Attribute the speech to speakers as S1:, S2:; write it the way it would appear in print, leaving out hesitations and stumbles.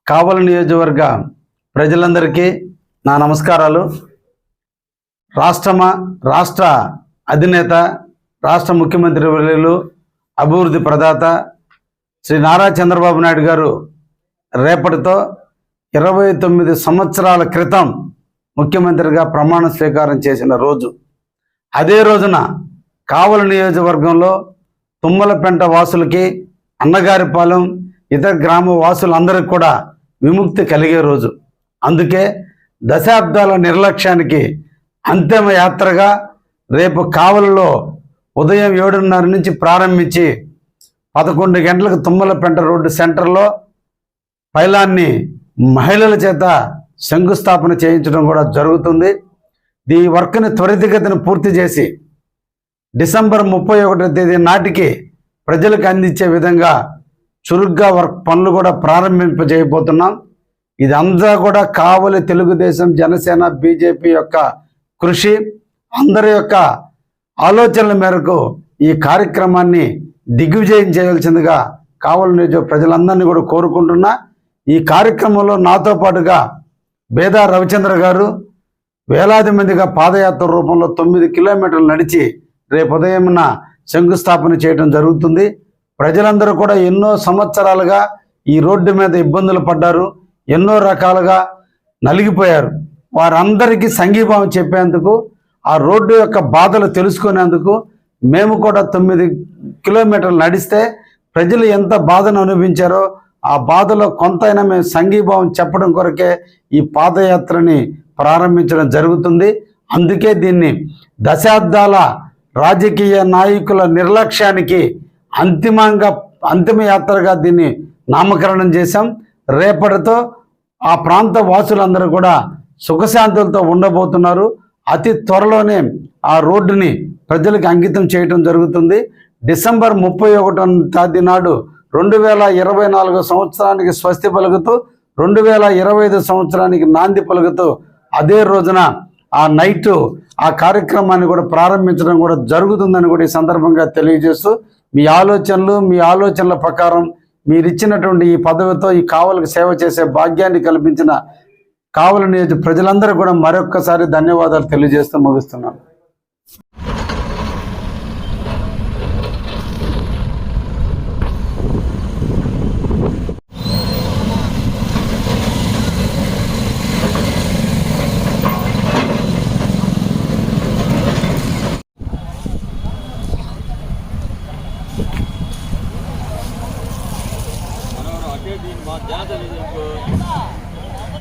S1: కావలి నియోజకవర్గ ప్రజలందరికీ నా నమస్కారాలు. రాష్ట్ర అధినేత, రాష్ట్ర ముఖ్యమంత్రి వర్యులు, అభివృద్ధి ప్రదాత శ్రీ నారా చంద్రబాబు నాయుడు గారు రేపటితో 29 సంవత్సరాల క్రితం ముఖ్యమంత్రిగా ప్రమాణ స్వీకారం చేసిన రోజు. అదే రోజున కావలి నియోజకవర్గంలో తుమ్మలపెంట వాసులకి, అన్నగారిపాలెం, ఇతర గ్రామ వాసులందరికీ కూడా విముక్తి కలిగే రోజు. అందుకే దశాబ్దాల నిర్లక్ష్యానికి అంతిమ యాత్రగా రేపు కావలిలో ఉదయం 7:30 నుంచి ప్రారంభించి 11 గంటలకు తుమ్మలపెంట రోడ్డు సెంటర్లో పైలాన్ని మహిళల చేత శంకుస్థాపన చేయించడం కూడా జరుగుతుంది. ఈ వర్క్ని త్వరితగతిన పూర్తి చేసి డిసెంబర్ 31వ తేదీ నాటికి ప్రజలకు అందించే విధంగా చురుగ్గా పనులు కూడా ప్రారంభింపజేయబోతున్నాం. ఇదంతా కూడా కావలి తెలుగుదేశం, జనసేన, బీజేపీ యొక్క కృషి, అందరి యొక్క ఆలోచనల మేరకు ఈ కార్యక్రమాన్ని దిగ్విజయం చేయాల్సిందిగా కావలి నియోజక ప్రజలందరినీ కూడా కోరుకుంటున్నా. ఈ కార్యక్రమంలో నాతో పాటుగా బేదా రవిచంద్ర గారు వేలాది మందిగా పాదయాత్ర రూపంలో 9 కిలోమీటర్లు నడిచి రేపు ఉదయమున శంకుస్థాపన చేయడం జరుగుతుంది. ప్రజలందరూ కూడా ఎన్నో సంవత్సరాలుగా ఈ రోడ్డు మీద ఇబ్బందులు పడ్డారు, ఎన్నో రకాలుగా నలిగిపోయారు. వారందరికీ సంఘీభావం చెప్పేందుకు, ఆ రోడ్డు యొక్క బాధలు తెలుసుకునేందుకు మేము కూడా 9 కిలోమీటర్లు నడిస్తే ప్రజలు ఎంత బాధను అనుభవించారో ఆ బాధలో కొంతైనా మేము సంఘీభావం చెప్పడం కొరకే ఈ పాదయాత్రని ప్రారంభించడం జరుగుతుంది. అందుకే దీన్ని దశాబ్దాల రాజకీయ నాయకుల నిర్లక్ష్యానికి అంతిమ యాత్రగా దీన్ని నామకరణం చేశాం. రేపటితో ఆ ప్రాంత వాసులందరూ కూడా సుఖశాంతులతో ఉండబోతున్నారు. అతి త్వరలోనే ఆ రోడ్డుని ప్రజలకు అంకితం చేయడం జరుగుతుంది. డిసెంబర్ 31వ తేదీ నాడు 2024 సంవత్సరానికి స్వస్తి పలుకుతూ 2025 సంవత్సరానికి నాంది పలుకుతూ అదే రోజున ఆ నైటు ఆ కార్యక్రమాన్ని కూడా ప్రారంభించడం కూడా జరుగుతుందని కూడా ఈ సందర్భంగా తెలియజేస్తూ, మీ ఆలోచనల ప్రకారం మీరిచ్చినటువంటి ఈ పదవితో ఈ కావలికి సేవ చేసే భాగ్యాన్ని కల్పించిన కావలి నియోజక ప్రజలందరూ కూడా మరొక్కసారి ధన్యవాదాలు తెలియజేస్తూ ముగిస్తున్నాను.
S2: दिन बाद ज़्यादा